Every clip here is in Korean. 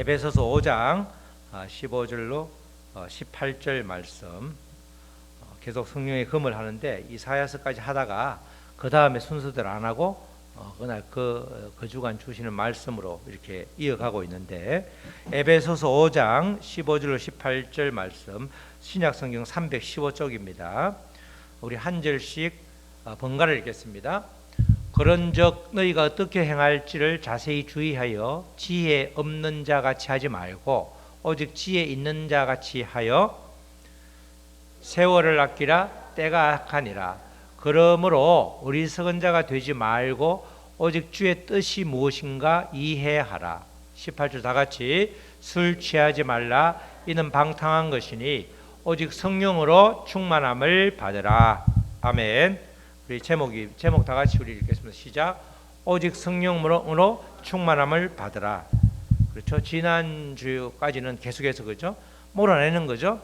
에베소서 5장 15절로 18절 말씀 계속 성령의 금을 하는데 이사야서까지 하다가 그 다음에 순서대로 안 하고 그날 그 주간 주시는 말씀으로 이렇게 이어가고 있는데 에베소서 5장 15절로 18절 말씀 신약성경 315쪽입니다. 우리 한 절씩 번갈아 읽겠습니다. 그런즉 너희가 어떻게 행할지를 자세히 주의하여 지혜 없는 자 같이 하지 말고 오직 지혜 있는 자 같이 하여 세월을 아끼라 때가 악하니라. 그러므로 어리석은 자가 되지 말고 오직 주의 뜻이 무엇인가 이해하라. 18절 다 같이 술 취하지 말라. 이는 방탕한 것이니 오직 성령으로 충만함을 받으라. 아멘. 우리 제목 다 같이 우리 읽겠습니다. 시작. 오직 성령으로 충만함을 받으라. 그렇죠. 지난주까지는 계속해서 그죠. 몰아내는 거죠.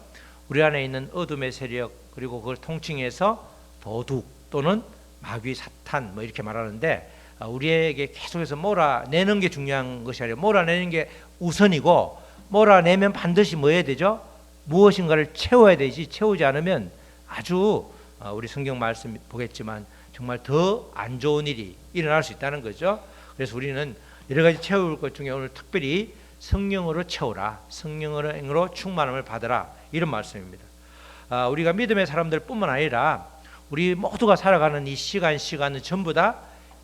우리 안에 있는 어둠의 세력 그리고 그걸 통칭해서 도둑 또는 마귀 사탄 뭐 이렇게 말하는데 우리에게 계속해서 몰아내는 게 중요한 것이 아니라 몰아내는 게 우선이고 몰아내면 반드시 뭐 해야 되죠? 무엇인가를 채워야 되지 채우지 않으면 아주 우리 성경 말씀 보겠지만 정말 더 안 좋은 일이 일어날 수 있다는 거죠. 그래서 우리는 여러 가지 채울 것 중에 오늘 특별히 성령으로 채우라. 성령으로 충만함을 받으라. 이런 말씀입니다. 우리가 믿음의 사람들 뿐만 아니라 우리 모두가 살아가는 이 시간은 전부 다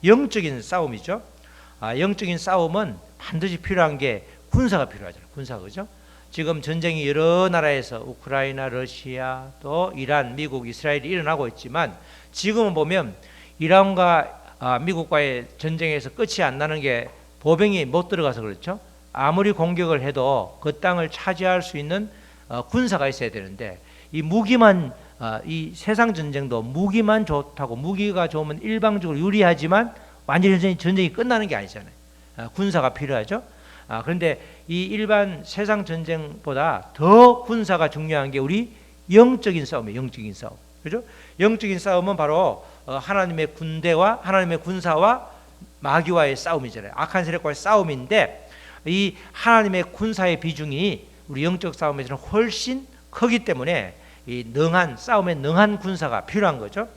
영적인 싸움이죠. 영적인 싸움은 반드시 필요한 게 군사가 필요하잖아요. 군사 그죠? 지금 전쟁이 여러 나라에서 우크라이나, 러시아, 또 이란, 미국, 이스라엘이 일어나고 있지만 지금은 보면 이란과 미국과의 전쟁에서 끝이 안 나는 게 보병이 못 들어가서 그렇죠. 아무리 공격을 해도 그 땅을 차지할 수 있는 군사가 있어야 되는데 이 무기만 이 세상 전쟁도 무기만 좋다고 무기가 좋으면 일방적으로 유리하지만 완전히 전쟁이 끝나는 게 아니잖아요. 군사가 필요하죠. 그런데 이 일반 세상 전쟁보다 더 군사가 중요한 게 우리 영적인 싸움이에요. 영적인 싸움. 그죠? 영적인 싸움은 바로 하나님의 군대와 하나님의 군사와 마귀와의 싸움이잖아요. 악한 세력과의 싸움인데 이 하나님의 군사의 비중이 우리 영적 싸움에서는 훨씬 크기 때문에 이 싸움에 능한 군사가 필요한 거죠.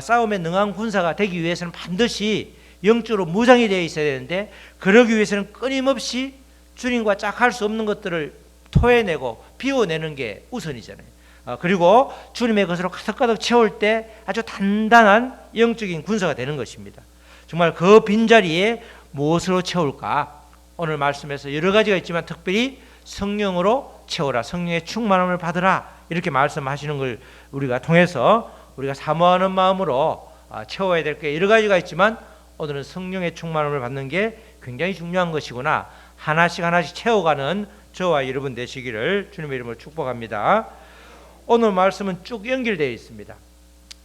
싸움에 능한 군사가 되기 위해서는 반드시 영적으로 무장이 되어 있어야 되는데 그러기 위해서는 끊임없이 주님과 짝할 수 없는 것들을 토해내고 비워내는 게 우선이잖아요. 그리고 주님의 것으로 가득가득 채울 때 아주 단단한 영적인 군사가 되는 것입니다. 정말 그 빈자리에 무엇으로 채울까? 오늘 말씀에서 여러 가지가 있지만 특별히 성령으로 채우라. 성령의 충만함을 받으라. 이렇게 말씀하시는 걸 우리가 통해서 우리가 사모하는 마음으로 채워야 될 게 여러 가지가 있지만 오늘은 성령의 충만함을 받는 게 굉장히 중요한 것이구나. 하나씩 채워가는 저와 여러분 되시기를 주님의 이름으로 축복합니다. 오늘 말씀은 쭉 연결되어 있습니다.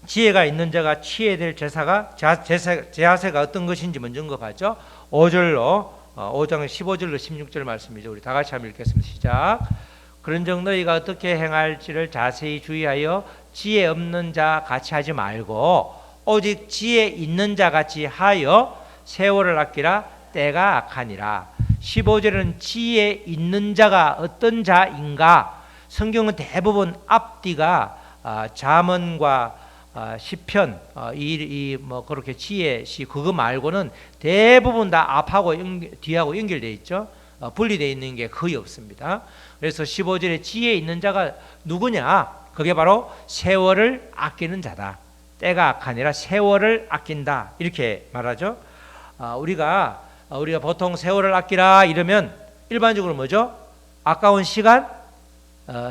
지혜가 있는 자가 취해야 될 제하세가 어떤 것인지 먼저 언급하죠. 5장 15절로 16절 말씀이죠. 우리 다 같이 한번 읽겠습니다. 시작. 그런즉 너희가 어떻게 행할지를 자세히 주의하여 지혜 없는 자 같이 하지 말고 오직 지혜 있는 자 같이 하여 세월을 아끼라 때가 악하니라. 15절은 지혜 있는 자가 어떤 자인가? 성경은 대부분 앞뒤가 잠언과 시편 뭐 그렇게 지혜시 그거 말고는 대부분 다 앞하고 뒤하고 연결되어 있죠. 분리되어 있는 게 거의 없습니다. 그래서 15절에 지혜 있는 자가 누구냐? 그게 바로 세월을 아끼는 자다. 때가 악하니라 세월을 아낀다. 이렇게 말하죠. 우리가 보통 세월을 아끼라 이러면 일반적으로 뭐죠? 아까운 시간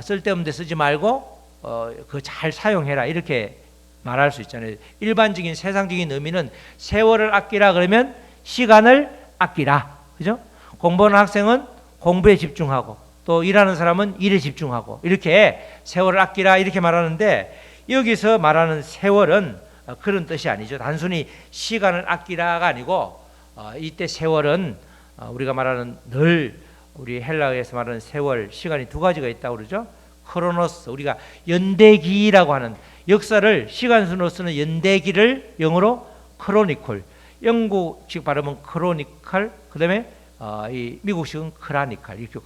쓸데없는 데 쓰지 말고 그거 잘 사용해라 이렇게 말할 수 있잖아요. 일반적인 세상적인 의미는 세월을 아끼라 그러면 시간을 아끼라. 그죠? 공부하는 학생은 공부에 집중하고 또 일하는 사람은 일에 집중하고 이렇게 세월을 아끼라 이렇게 말하는데 여기서 말하는 세월은 그런 뜻이 아니죠. 단순히 시간을 아끼라가 아니고 이때 세월은 우리가 말하는 우리 헬라어에서 말하는 세월 시간이 두 가지가 있다고 그러죠. 크로노스 우리가 연대기라고 하는 역사를 시간순으로 쓰는 연대기를 영어로 크로니클 영국식 발음은 크로니컬 그 다음에 이 미국식은 크라니칼, 이렇게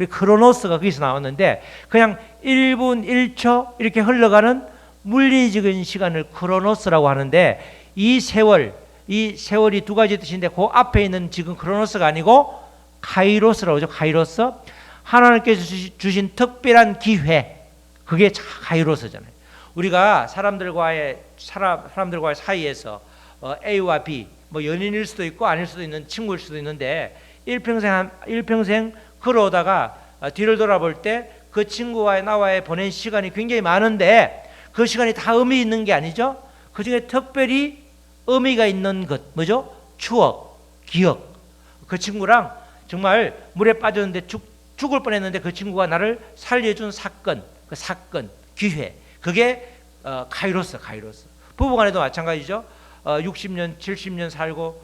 크로노스가 거기서 나왔는데 그냥 1분 1초 이렇게 흘러가는 물리적인 시간을 크로노스라고 하는데 이 세월이 두 가지 뜻인데 그 앞에 있는 지금 크로노스가 아니고 카이로스라고 하죠. 카이로스. 하나님께서 주신 특별한 기회, 그게 카이로스잖아요. 우리가 사람들과의 사이에서 A와 B, 뭐 연인일 수도 있고 아닐 수도 있는 친구일 수도 있는데 일평생 걸어오다가 뒤를 돌아볼 때 그 친구와 나와의 보낸 시간이 굉장히 많은데 그 시간이 다 의미 있는 게 아니죠. 그 중에 특별히 의미가 있는 것, 뭐죠? 추억, 기억. 그 친구랑 정말 물에 빠졌는데 죽을 뻔했는데 그 친구가 나를 살려준 사건, 그 사건, 기회, 그게 카이로스. 부부간에도 마찬가지죠. 60년, 70년 살고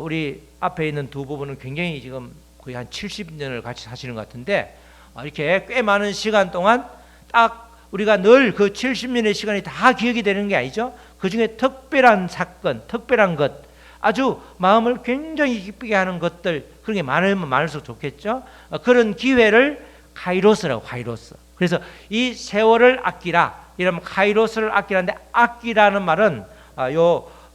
우리 앞에 있는 두 부부는 굉장히 지금 거의 한 70년을 같이 사시는 것 같은데 이렇게 꽤 많은 시간 동안 딱 우리가 늘 그 70년의 시간이 다 기억이 되는 게 아니죠. 그 중에 특별한 사건, 특별한 것, 아주 마음을 굉장히 기쁘게 하는 것들, 그런 게 많으면 많을수록 좋겠죠. 그런 기회를 카이로스라고, 카이로스. 그래서 이 세월을 아끼라, 이러면 카이로스를 아끼라는데, 아끼라는 말은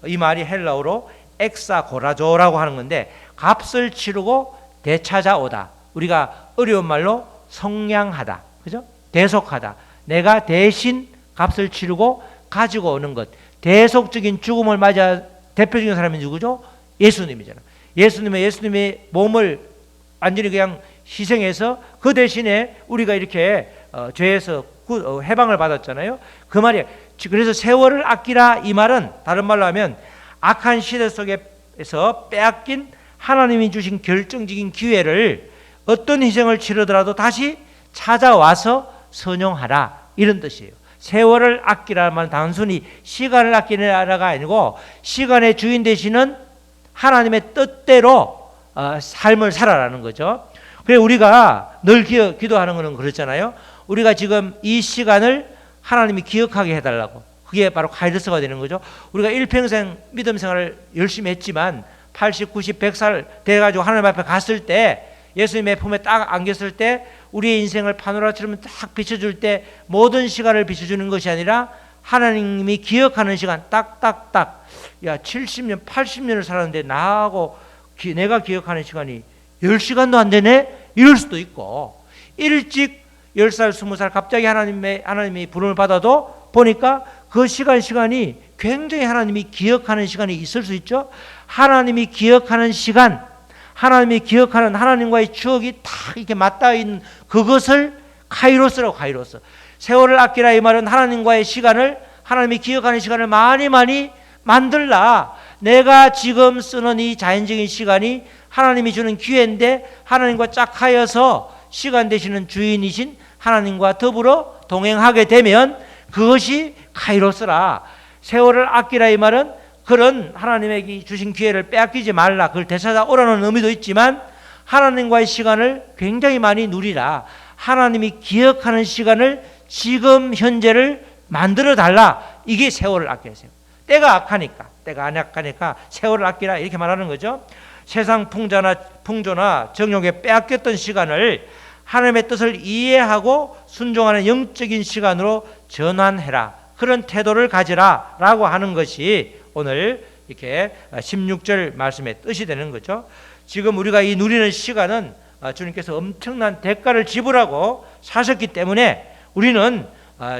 이 말이 헬라어로 엑사고라조라고 하는 건데, 값을 치르고 되찾아오다. 우리가 어려운 말로 성량하다, 그죠? 대속하다. 내가 대신 값을 치르고 가지고 오는 것. 대속적인 죽음을 맞아 대표적인 사람이 누구죠? 예수님이잖아요. 예수님의 몸을 완전히 그냥 희생해서 그 대신에 우리가 이렇게 죄에서 해방을 받았잖아요. 그 말이에요. 그래서 세월을 아끼라, 이 말은 다른 말로 하면 악한 시대 속에서 빼앗긴 하나님이 주신 결정적인 기회를 어떤 희생을 치르더라도 다시 찾아와서 선용하라, 이런 뜻이에요. 세월을 아끼라는 말은 단순히 시간을 아끼라가 아니고 시간의 주인 되시는 하나님의 뜻대로 삶을 살아라는 거죠. 그래서 우리가 늘 기도하는 것은 그렇잖아요. 우리가 지금 이 시간을 하나님이 기억하게 해달라고. 그게 바로 카이로스가 되는 거죠. 우리가 일평생 믿음 생활을 열심히 했지만 80, 90, 100살 돼가지고 하나님 앞에 갔을 때, 예수님의 품에 딱 안겼을 때 우리의 인생을 파노라처럼 딱 비춰줄 때 모든 시간을 비춰주는 것이 아니라 하나님이 기억하는 시간 딱딱딱, 야 70년 80년을 살았는데 나하고 내가 기억하는 시간이 10시간도 안 되네? 이럴 수도 있고, 일찍 10살 20살 갑자기 하나님이 부름을 받아도 보니까 그 시간이 굉장히 하나님이 기억하는 시간이 있을 수 있죠. 하나님이 기억하는 시간, 하나님이 기억하는 하나님과의 추억이 다 이렇게 맞닿아 있는 그것을 카이로스라고. 카이로스. 세월을 아끼라, 이 말은 하나님과의 시간을, 하나님이 기억하는 시간을 많이 만들라. 내가 지금 쓰는 이 자연적인 시간이 하나님이 주는 기회인데 하나님과 짝하여서 시간 되시는 주인이신 하나님과 더불어 동행하게 되면 그것이 카이로스라. 세월을 아끼라, 이 말은 그런 하나님에게 주신 기회를 빼앗기지 말라, 그걸 되찾아오라는 의미도 있지만 하나님과의 시간을 굉장히 많이 누리라. 하나님이 기억하는 시간을 지금 현재를 만들어 달라. 이게 세월을 아끼라. 때가 악하니까, 때가 안 약하니까 세월을 아끼라, 이렇게 말하는 거죠. 세상 풍조나 정욕에 빼앗겼던 시간을 하나님의 뜻을 이해하고 순종하는 영적인 시간으로 전환해라. 그런 태도를 가지라 라고 하는 것이 오늘 이렇게 16절 말씀의 뜻이 되는 거죠. 지금 우리가 이 누리는 시간은 주님께서 엄청난 대가를 지불하고 사셨기 때문에 우리는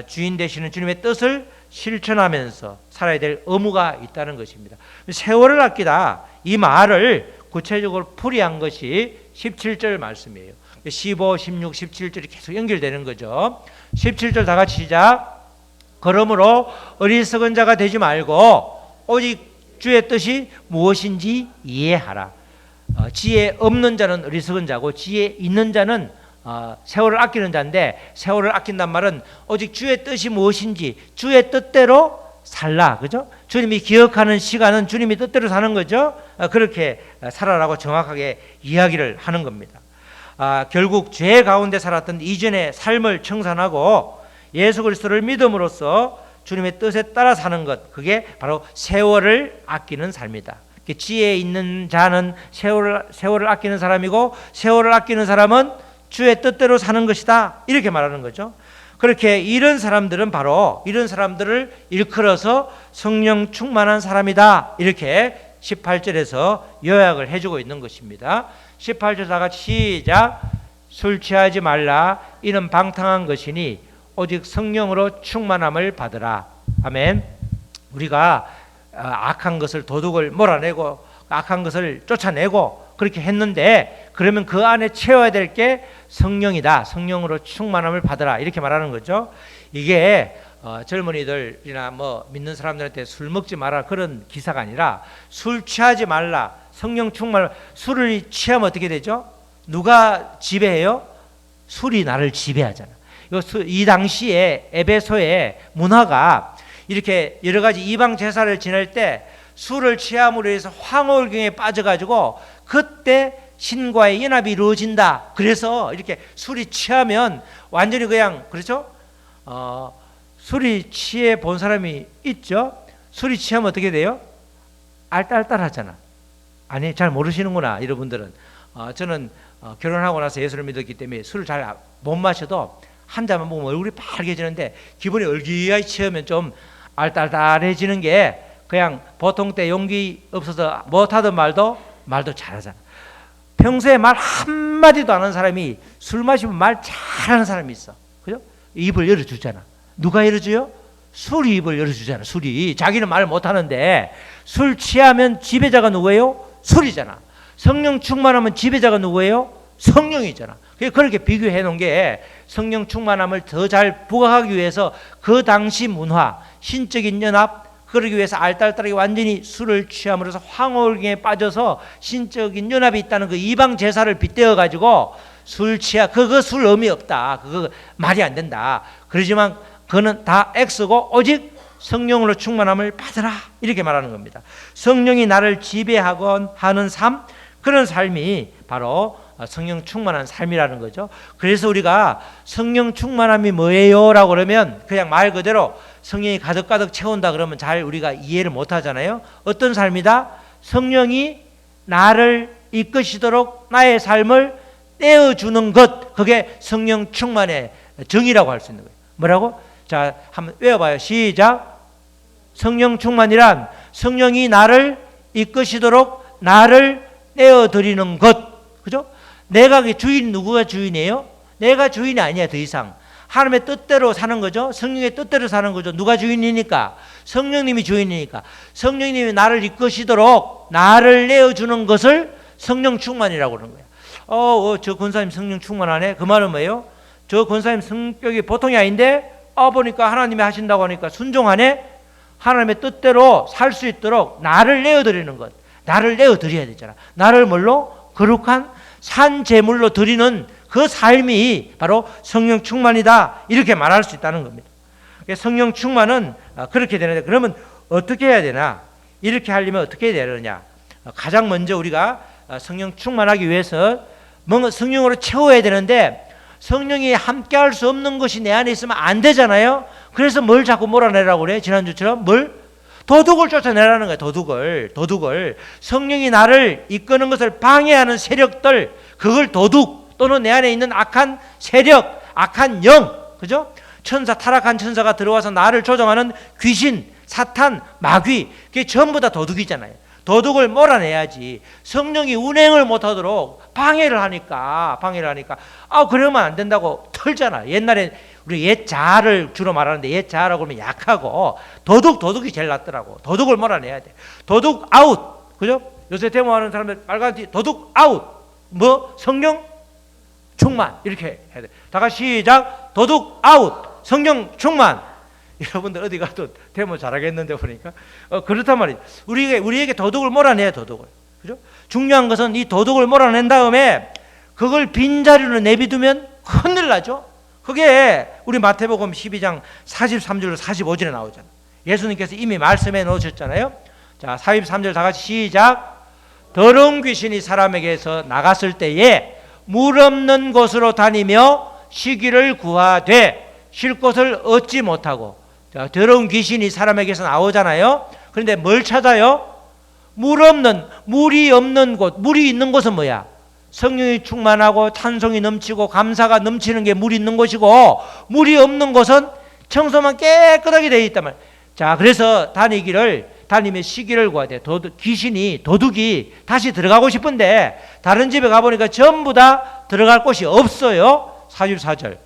주인 되시는 주님의 뜻을 실천하면서 살아야 될 의무가 있다는 것입니다. 세월을 아끼다, 이 말을 구체적으로 풀이한 것이 17절 말씀이에요. 15, 16, 17절이 계속 연결되는 거죠. 17절 다 같이 시작. 그러므로 어리석은 자가 되지 말고 오직 주의 뜻이 무엇인지 이해하라. 지혜 없는 자는 어리석은 자고 지혜 있는 자는 세월을 아끼는 자인데, 세월을 아낀단 말은 오직 주의 뜻이 무엇인지 주의 뜻대로 살라, 그죠? 주님이 기억하는 시간은 주님이 뜻대로 사는 거죠. 그렇게 살아라고 정확하게 이야기를 하는 겁니다. 결국 죄 가운데 살았던 이전의 삶을 청산하고 예수 그리스도를 믿음으로써 주님의 뜻에 따라 사는 것, 그게 바로 세월을 아끼는 삶이다. 지혜 있는 자는 세월을 아끼는 사람이고 세월을 아끼는 사람은 주의 뜻대로 사는 것이다. 이렇게 말하는 거죠. 그렇게 이런 사람들은 바로 이런 사람들을 일컬어서 성령 충만한 사람이다. 이렇게 18절에서 요약을 해주고 있는 것입니다. 18절 다 같이 시작. 술 취하지 말라. 이는 방탕한 것이니 오직 성령으로 충만함을 받으라. 아멘. 우리가 악한 것을 도둑을 몰아내고 악한 것을 쫓아내고 그렇게 했는데 그러면 그 안에 채워야 될 게 성령이다. 성령으로 충만함을 받으라. 이렇게 말하는 거죠. 이게 젊은이들이나 뭐 믿는 사람들한테 술 먹지 마라 그런 기사가 아니라 술 취하지 말라. 성령 충만. 술을 취하면 어떻게 되죠? 누가 지배해요? 술이 나를 지배하잖아. 이 당시에 에베소의 문화가 이렇게 여러 가지 이방 제사를 지낼 때 술을 취함으로 해서 황홀경에 빠져가지고 그때 신과의 연합이 이루어진다. 그래서 이렇게 술이 취하면 완전히 그냥 그렇죠? 술이 취해 본 사람이 있죠? 술이 취하면 어떻게 돼요? 알딸딸하잖아. 아니 잘 모르시는구나 여러분들은. 저는 결혼하고 나서 예수를 믿었기 때문에 술을 잘 못 마셔도 한 잔만 먹으면 얼굴이 빨개지는데 기분이 얼기하게 취하면 좀 알딸딸해지는 게 그냥 보통 때 용기 없어서 못하던 말도 잘하잖아. 평소에 말 한마디도 안 하는 사람이 술 마시면 말 잘하는 사람이 있어. 그죠? 입을 열어주잖아. 누가 열어줘요? 술이 입을 열어주잖아. 술이. 자기는 말 못하는데 술 취하면 지배자가 누구예요? 술이잖아. 성령 충만하면 지배자가 누구예요? 성령이잖아. 그렇게 비교해 놓은 게 성령 충만함을 더 잘 부각하기 위해서 그 당시 문화, 신적인 연합, 그러기 위해서 알딸딸하게 완전히 술을 취함으로써 황홀경에 빠져서 신적인 연합이 있다는 그 이방 제사를 빗대어 가지고 술 취하 그거 술 의미 없다. 그거 말이 안 된다. 그러지만 그거는 다 X고 오직 성령으로 충만함을 받으라. 이렇게 말하는 겁니다. 성령이 나를 지배하곤 하는 삶, 그런 삶이 바로 성령 충만한 삶이라는 거죠. 그래서 우리가 성령 충만함이 뭐예요? 라고 그러면 그냥 말 그대로 성령이 가득가득 채운다 그러면 잘 우리가 이해를 못 하잖아요. 어떤 삶이다? 성령이 나를 이끄시도록 나의 삶을 떼어주는 것, 그게 성령 충만의 정의라고 할 수 있는 거예요. 뭐라고? 자, 한번 외워봐요. 시작. 성령 충만이란 성령이 나를 이끄시도록 나를 떼어드리는 것. 그죠? 내가 주인, 누구가 주인이에요? 내가 주인이 아니야, 더 이상. 하나님의 뜻대로 사는 거죠. 성령의 뜻대로 사는 거죠. 누가 주인이니까? 성령님이 주인이니까. 성령님이 나를 이끄시도록 나를 내어주는 것을 성령 충만이라고 그러는 거예요. 저 권사님 성령 충만하네? 그 말은 뭐예요? 저 권사님 성격이 보통이 아닌데 보니까 하나님이 하신다고 하니까 순종하네? 하나님의 뜻대로 살 수 있도록 나를 내어드리는 것. 나를 내어드려야 되잖아. 나를 뭘로? 거룩한 산 제물로 드리는 그 삶이 바로 성령 충만이다. 이렇게 말할 수 있다는 겁니다. 성령 충만은 그렇게 되는데 그러면 어떻게 해야 되나? 이렇게 하려면 어떻게 해야 되느냐? 가장 먼저 우리가 성령 충만하기 위해서 뭔가 성령으로 채워야 되는데 성령이 함께 할 수 없는 것이 내 안에 있으면 안 되잖아요. 그래서 뭘 자꾸 몰아내라고 그래? 지난주처럼 뭘? 도둑을 쫓아내라는 거야. 도둑을. 성령이 나를 이끄는 것을 방해하는 세력들, 그걸 도둑 또는 내 안에 있는 악한 세력, 악한 영, 그죠? 천사, 타락한 천사가 들어와서 나를 조종하는 귀신, 사탄, 마귀, 그게 전부 다 도둑이잖아요. 도둑을 몰아내야지. 성령이 운행을 못하도록 방해를 하니까 그러면 안 된다고 털잖아. 옛날에 우리 옛 자아를 주로 말하는데 옛 자아라고 하면 약하고 도둑이 제일 낫더라고. 도둑을 몰아내야 돼. 도둑 아웃. 그죠? 요새 데모하는 사람들 빨간 티 도둑 아웃. 뭐? 성령 충만. 이렇게 해야 돼. 다 같이 시작. 도둑 아웃. 성령 충만. 여러분들 어디 가도 데모 잘하겠는데 보니까 그렇단 말이에요. 우리에게 도둑을 몰아내야 도둑을. 그죠? 중요한 것은 이 도둑을 몰아낸 다음에 그걸 빈자리로 내비두면 큰일 나죠. 그게 우리 마태복음 12장 43절 45절에 나오잖아요. 예수님께서 이미 말씀해 놓으셨잖아요. 자, 43절 다 같이 시작. 더러운 귀신이 사람에게서 나갔을 때에 물 없는 곳으로 다니며 쉬기를 구하되 쉴 곳을 얻지 못하고. 자, 더러운 귀신이 사람에게서 나오잖아요. 그런데 뭘 찾아요? 물이 없는 곳, 물이 있는 곳은 뭐야? 성령이 충만하고 찬송이 넘치고 감사가 넘치는 게 물이 있는 곳이고, 물이 없는 곳은 청소만 깨끗하게 되어 있단 말이야. 자, 그래서 다니며 시기를 구하되 도둑이 다시 들어가고 싶은데 다른 집에 가보니까 전부 다 들어갈 곳이 없어요. 44절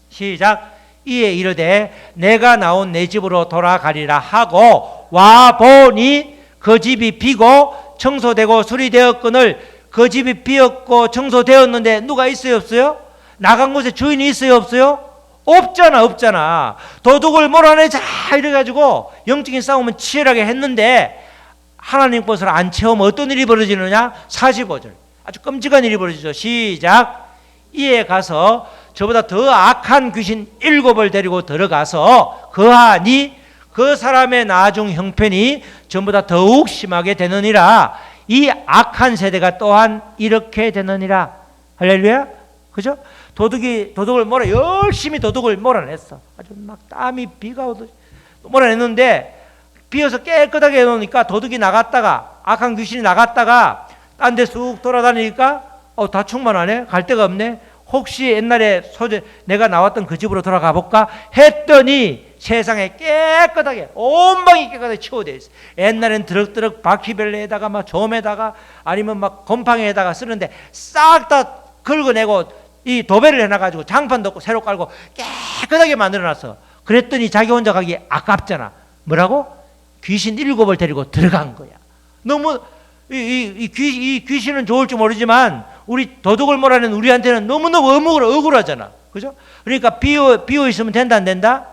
시작. 이에 이르되 내가 나온 내 집으로 돌아가리라 하고 와보니 그 집이 비고 청소되고 수리되었거늘 그 집이 비었고 청소되었는데 누가 있어요 없어요? 나간 곳에 주인이 있어요 없어요? 없잖아. 도둑을 몰아내자 이래가지고 영적인 싸움은 치열하게 했는데 하나님 것을 안 채우면 어떤 일이 벌어지느냐? 45절 아주 끔찍한 일이 벌어지죠. 시작. 이에 가서 저보다 더 악한 귀신 7을 데리고 들어가서 거하니 그 사람의 나중 형편이 전보다 더욱 심하게 되느니라. 이 악한 세대가 또한 이렇게 되느니라. 할렐루야. 그죠? 열심히 도둑을 몰아냈어. 아주 막 땀이 비가 오듯이 몰아냈는데 비어서 깨끗하게 해놓으니까 도둑이 나갔다가 악한 귀신이 나갔다가 딴 데 쑥 돌아다니니까 다 충만하네. 갈 데가 없네. 혹시 옛날에 내가 나왔던 그 집으로 돌아가 볼까 했더니 세상에 깨끗하게 온 방이 깨끗하게 치워져 있어. 옛날엔 드럭드럭 바퀴벌레에다가 막 점에다가 아니면 막 곰팡이에다가 쓰는데 싹 다 긁어내고 이 도배를 해놔가지고 장판도 없고 새로 깔고 깨끗하게 만들어놨어. 그랬더니 자기 혼자 가기 아깝잖아. 뭐라고? 귀신 7을 데리고 들어간 거야. 너무 이 귀신은 좋을 줄 모르지만 우리 도둑을 몰아낸 우리한테는 너무너무 억울하잖아. 그죠? 그러니까 비어 있으면 된다 안 된다?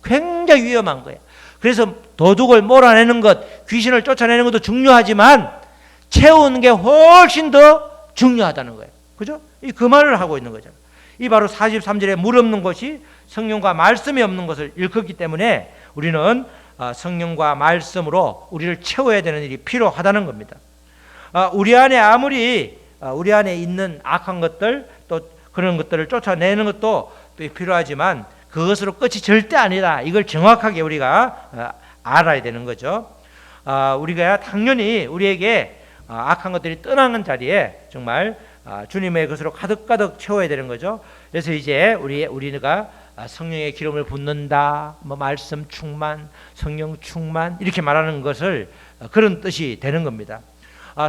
굉장히 위험한 거야. 그래서 도둑을 몰아내는 것, 귀신을 쫓아내는 것도 중요하지만 채우는 게 훨씬 더 중요하다는 거예요. 그죠? 그 말을 하고 있는 거잖아. 이 바로 43절에 물 없는 곳이 성령과 말씀이 없는 것을 일컫기 때문에 우리는 성령과 말씀으로 우리를 채워야 되는 일이 필요하다는 겁니다. 우리 안에 있는 악한 것들 또 그런 것들을 쫓아내는 것도 필요하지만 그것으로 끝이 절대 아니다. 이걸 정확하게 우리가 알아야 되는 거죠. 우리가 당연히 우리에게 악한 것들이 떠나는 자리에 정말 주님의 것으로 가득가득 채워야 되는 거죠. 그래서 이제 우리가 성령의 기름을 붓는다, 말씀 충만, 성령 충만 이렇게 말하는 것을 그런 뜻이 되는 겁니다.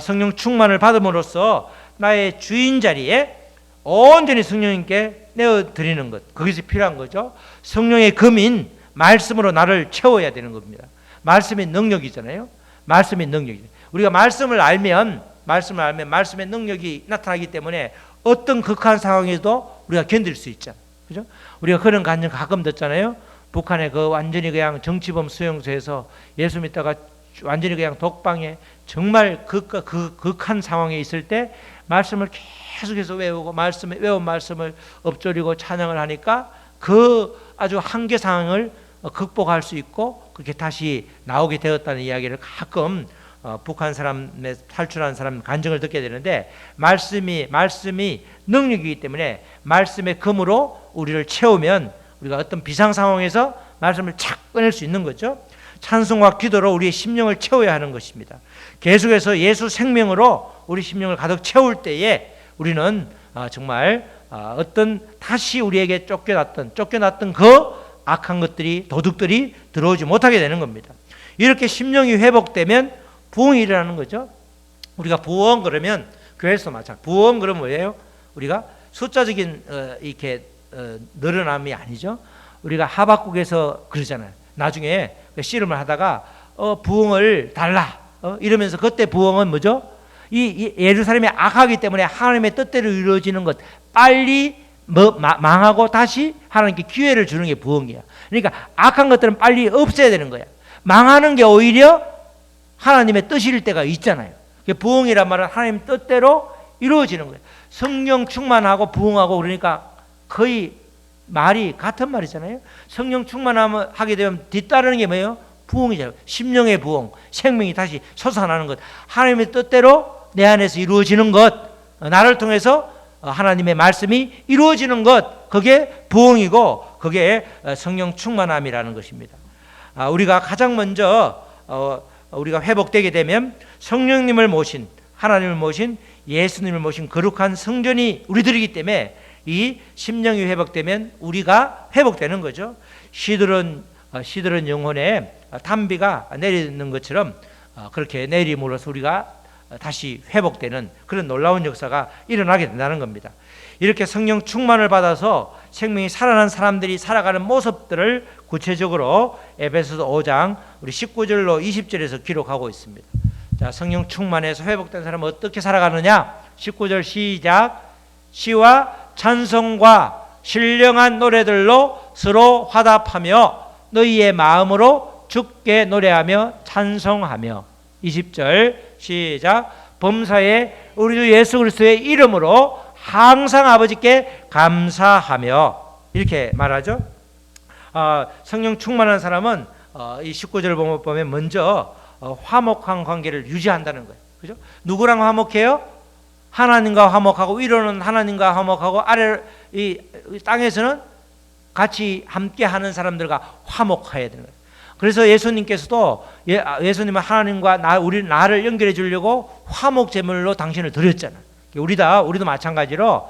성령 충만을 받음으로써 나의 주인 자리에 온전히 성령님께 내어드리는 것, 거기서 필요한 거죠. 성령의 금인 말씀으로 나를 채워야 되는 겁니다. 말씀의 능력이잖아요. 말씀의 능력이. 우리가 말씀을 알면 말씀의 능력이 나타나기 때문에 어떤 극한 상황에도 우리가 견딜 수 있잖아. 그죠? 우리가 그런 간증 가끔 듣잖아요. 북한의 그 완전히 그냥 정치범 수용소에서 예수 믿다가 완전히 그냥 독방에 정말 극한 상황에 있을 때 말씀을 계속해서 외운 말씀을 엎조리고 찬양을 하니까 그 아주 한계 상황을 극복할 수 있고 그렇게 다시 나오게 되었다는 이야기를 가끔 북한 사람의 탈출한 사람 간증을 듣게 되는데 말씀이 능력이기 때문에 말씀의 금으로 우리를 채우면 우리가 어떤 비상 상황에서 말씀을 착 꺼낼 수 있는 거죠. 찬송과 기도로 우리의 심령을 채워야 하는 것입니다. 계속해서 예수 생명으로 우리 심령을 가득 채울 때에 우리는 정말 어떤 다시 우리에게 쫓겨났던 그 악한 것들이 도둑들이 들어오지 못하게 되는 겁니다. 이렇게 심령이 회복되면 부흥이 일어나는 거죠. 우리가 부흥 그러면 교회에서 마찬가지. 부흥 그러면 뭐예요? 우리가 숫자적인 이렇게 늘어남이 아니죠. 우리가 하박국에서 그러잖아요. 나중에 씨름을 하다가 부흥을 달라 이러면서 그때 부흥은 뭐죠? 이 예루살렘이 악하기 때문에 하나님의 뜻대로 이루어지는 것 빨리 망하고 다시 하나님께 기회를 주는 게 부흥이야. 그러니까 악한 것들은 빨리 없애야 되는 거야. 망하는 게 오히려 하나님의 뜻일 때가 있잖아요. 부흥이란 말은 하나님 뜻대로 이루어지는 거예요. 성령 충만하고 부흥하고 그러니까 거의 말이 같은 말이잖아요. 성령 충만하게 되면 뒤따르는 게 뭐예요? 부흥이잖아요. 심령의 부흥, 생명이 다시 솟아나는 것, 하나님의 뜻대로 내 안에서 이루어지는 것, 나를 통해서 하나님의 말씀이 이루어지는 것, 그게 부흥이고 그게 성령 충만함이라는 것입니다. 우리가 가장 먼저 우리가 회복되게 되면 성령님을 모신, 하나님을 모신, 예수님을 모신 거룩한 성전이 우리들이기 때문에 이 심령이 회복되면 우리가 회복되는 거죠. 시들은 영혼에 단비가 내리는 것처럼 그렇게 내림으로써 우리가 다시 회복되는 그런 놀라운 역사가 일어나게 된다는 겁니다. 이렇게 성령 충만을 받아서 생명이 살아난 사람들이 살아가는 모습들을 구체적으로 에베소서 5장 우리 19절로 20절에서 기록하고 있습니다. 자, 성령 충만해서 회복된 사람은 어떻게 살아가느냐? 19절 시작. 시와 찬송과 신령한 노래들로 서로 화답하며 너희의 마음으로 주께 노래하며 찬송하며. 20절 시작. 범사에 우리 주 예수 그리스도의 이름으로 항상 아버지께 감사하며. 이렇게 말하죠. 성령 충만한 사람은 이 19절을 보면 먼저 화목한 관계를 유지한다는 거예요. 그죠? 누구랑 화목해요? 하나님과 화목하고, 위로는 하나님과 화목하고, 아래 이 땅에서는 같이 함께 하는 사람들과 화목해야 되는 거예요. 그래서 예수님께서도 예수님은 하나님과 나를 연결해 주려고 화목 제물로 당신을 드렸잖아요. 우리도 마찬가지로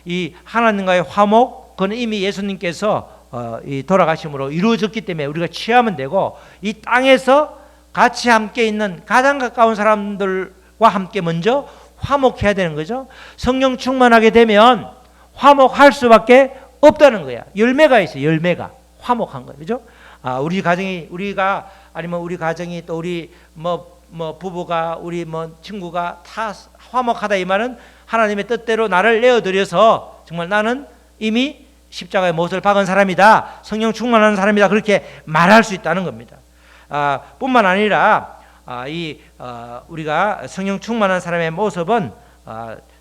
이 하나님과의 화목, 그건 이미 예수님께서 이 돌아가심으로 이루어졌기 때문에 우리가 취하면 되고, 이 땅에서 같이 함께 있는 가장 가까운 사람들과 함께 먼저 화목해야 되는 거죠. 성령 충만하게 되면 화목할 수밖에 없다는 거야. 열매가 있어요. 열매가 화목한 거예요. 그죠? 우리 가정이 또 우리 부부가, 우리 친구가 다 화목하다, 이 말은 하나님의 뜻대로 나를 내어드려서 정말 나는 이미 십자가의 못을 박은 사람이다, 성령 충만한 사람이다, 그렇게 말할 수 있다는 겁니다. 뿐만 아니라 우리가 성령 충만한 사람의 모습은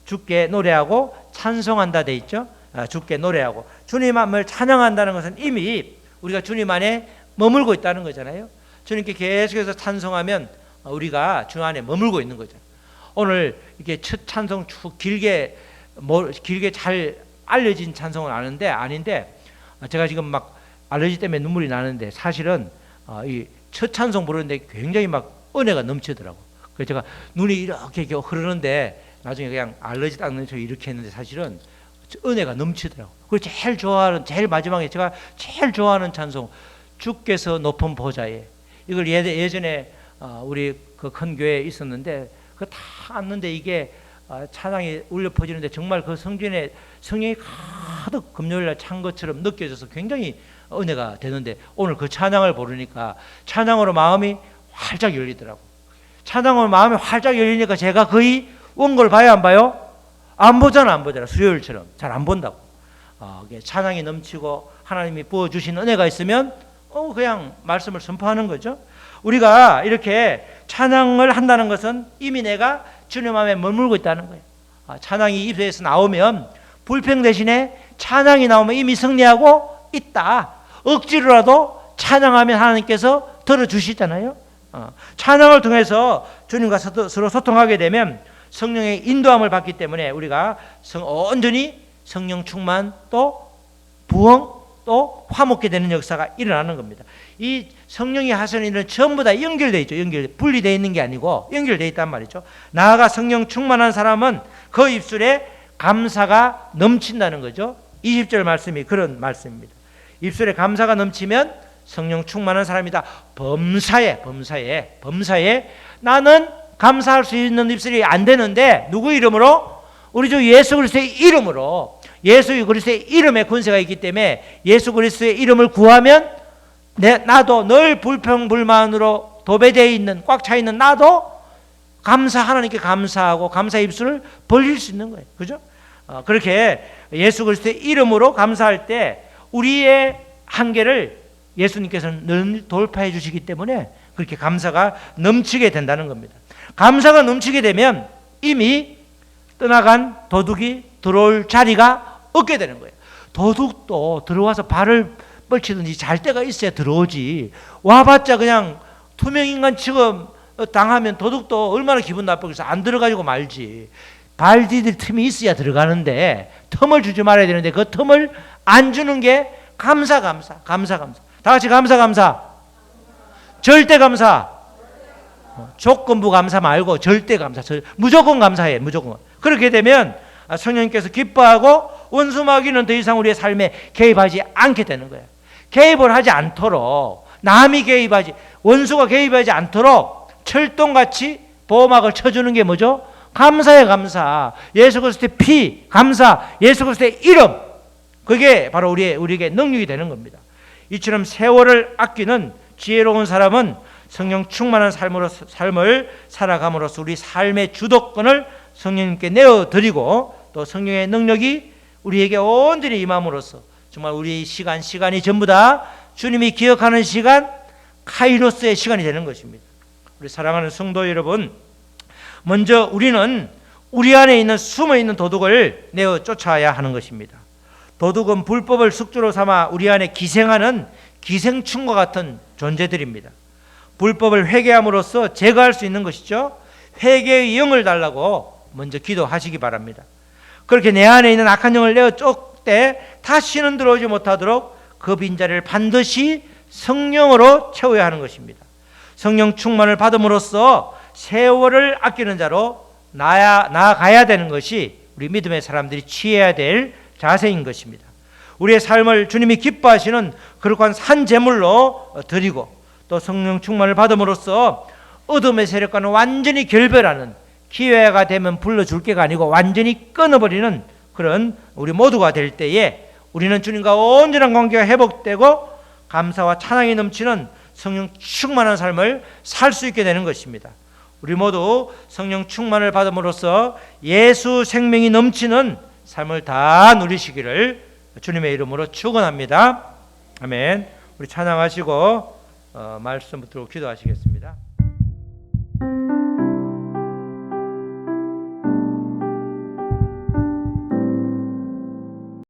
주께 노래하고 찬송한다 돼 있죠. 주께 노래하고 주님을 찬양한다는 것은 이미 우리가 주님 안에 머물고 있다는 거잖아요. 주님께 계속해서 찬송하면 우리가 주 안에 머물고 있는 거죠. 오늘 이렇게 첫 찬송 쭉 길게 잘 알려진 찬송은 아닌데 제가 지금 막 알레르기 때문에 눈물이 나는데, 사실은 이 첫 찬송 부르는데 굉장히 막 은혜가 넘치더라고. 그래서 제가 눈이 이렇게 흐르는데 나중에 그냥 알레르기 닦는 척 이렇게 했는데 사실은 은혜가 넘치더라고. 그리고 제일 마지막에 제가 제일 좋아하는 찬송, 주께서 높은 보좌에. 이걸 예전에 우리 그 큰 교회에 있었는데 그거 다 왔는데 이게 찬양이 울려 퍼지는데 정말 그 성전에 성령이 가득 금요일날 찬 것처럼 느껴져서 굉장히 은혜가 되는데, 오늘 그 찬양을 부르니까 찬양으로 마음이 활짝 열리더라고. 찬양으로 마음이 활짝 열리니까 제가 거의 원고를 봐야 안 봐요? 안 보잖아. 수요일처럼 잘 안 본다고. 찬양이 넘치고 하나님이 부어주신 은혜가 있으면 그냥 말씀을 선포하는 거죠. 우리가 이렇게 찬양을 한다는 것은 이미 내가 주님 안에 머물고 있다는 거예요. 찬양이 입에서 나오면, 불평 대신에 찬양이 나오면 이미 승리하고 있다. 억지로라도 찬양하면 하나님께서 들어주시잖아요. 찬양을 통해서 주님과 서로 소통하게 되면 성령의 인도함을 받기 때문에 우리가 온전히 성령 충만, 또 부흥, 또 화목게 되는 역사가 일어나는 겁니다. 이 성령의 하선이는 전부 다 연결되어 있죠. 분리되어 있는 게 아니고 연결되어 있단 말이죠. 나아가 성령 충만한 사람은 그 입술에 감사가 넘친다는 거죠. 20절 말씀이 그런 말씀입니다. 입술에 감사가 넘치면 성령 충만한 사람이다. 범사에 나는 감사할 수 있는 입술이 안 되는데, 누구 이름으로? 우리 주 예수 그리스도의 이름으로. 예수 그리스도의 이름에 권세가 있기 때문에 예수 그리스도의 이름을 구하면 나도 늘 불평불만으로 도배되어 있는, 꽉 차 있는 나도 하나님께 감사하고 감사 입술을 벌릴 수 있는 거예요. 그죠? 그렇게 예수 그리스도의 이름으로 감사할 때 우리의 한계를 예수님께서는 늘 돌파해 주시기 때문에 그렇게 감사가 넘치게 된다는 겁니다. 감사가 넘치게 되면 이미 떠나간 도둑이 들어올 자리가 없게 되는 거예요. 도둑도 들어와서 발을 뻗치든지 잘 때가 있어야 들어오지, 와봤자 그냥 투명인간 취급 당하면 도둑도 얼마나 기분 나쁘겠어. 안 들어가지고 말지. 발 디딜 틈이 있어야 들어가는데 틈을 주지 말아야 되는데 그 틈을 안 주는 게 감사. 다 같이 감사. 절대 감사. 조건부 감사 말고 절대 감사. 무조건 감사해. 무조건. 그렇게 되면 성령님께서 기뻐하고 원수마귀는 더 이상 우리의 삶에 개입하지 않게 되는 거예요. 개입을 하지 않도록, 남이 개입하지, 원수가 개입하지 않도록 철동같이 보호막을 쳐주는 게 뭐죠? 감사의 감사. 예수 그리스도의 피, 감사. 예수 그리스도의 이름. 그게 바로 우리에게 능력이 되는 겁니다. 이처럼 세월을 아끼는 지혜로운 사람은 성령 충만한 삶을 살아감으로써 우리 삶의 주도권을 성령님께 내어드리고 또 성령의 능력이 우리에게 온전히 임함으로써 정말 우리 시간이 전부 다 주님이 기억하는 시간, 카이로스의 시간이 되는 것입니다. 우리 사랑하는 성도 여러분, 먼저 우리는 우리 안에 있는 숨어있는 도둑을 내어 쫓아야 하는 것입니다. 도둑은 불법을 숙주로 삼아 우리 안에 기생하는 기생충과 같은 존재들입니다. 불법을 회개함으로써 제거할 수 있는 것이죠. 회개의 영을 달라고 먼저 기도하시기 바랍니다. 그렇게 내 안에 있는 악한 영을 내어 쫓되 다시는 들어오지 못하도록 그 빈자리를 반드시 성령으로 채워야 하는 것입니다. 성령 충만을 받음으로써 세월을 아끼는 자로 나아가야 되는 것이 우리 믿음의 사람들이 취해야 될 자세인 것입니다. 우리의 삶을 주님이 기뻐하시는 거룩한 산 제물로 드리고 또 성령 충만을 받음으로써 어둠의 세력과는 완전히 결별하는, 기회가 되면 불러줄 게가 아니고 완전히 끊어버리는 그런 우리 모두가 될 때에 우리는 주님과 온전한 관계가 회복되고 감사와 찬양이 넘치는 성령 충만한 삶을 살 수 있게 되는 것입니다. 우리 모두 성령 충만을 받음으로써 예수 생명이 넘치는 삶을 다 누리시기를 주님의 이름으로 축원합니다. 아멘. 우리 찬양하시고 말씀 붙들고 기도하시겠습니다.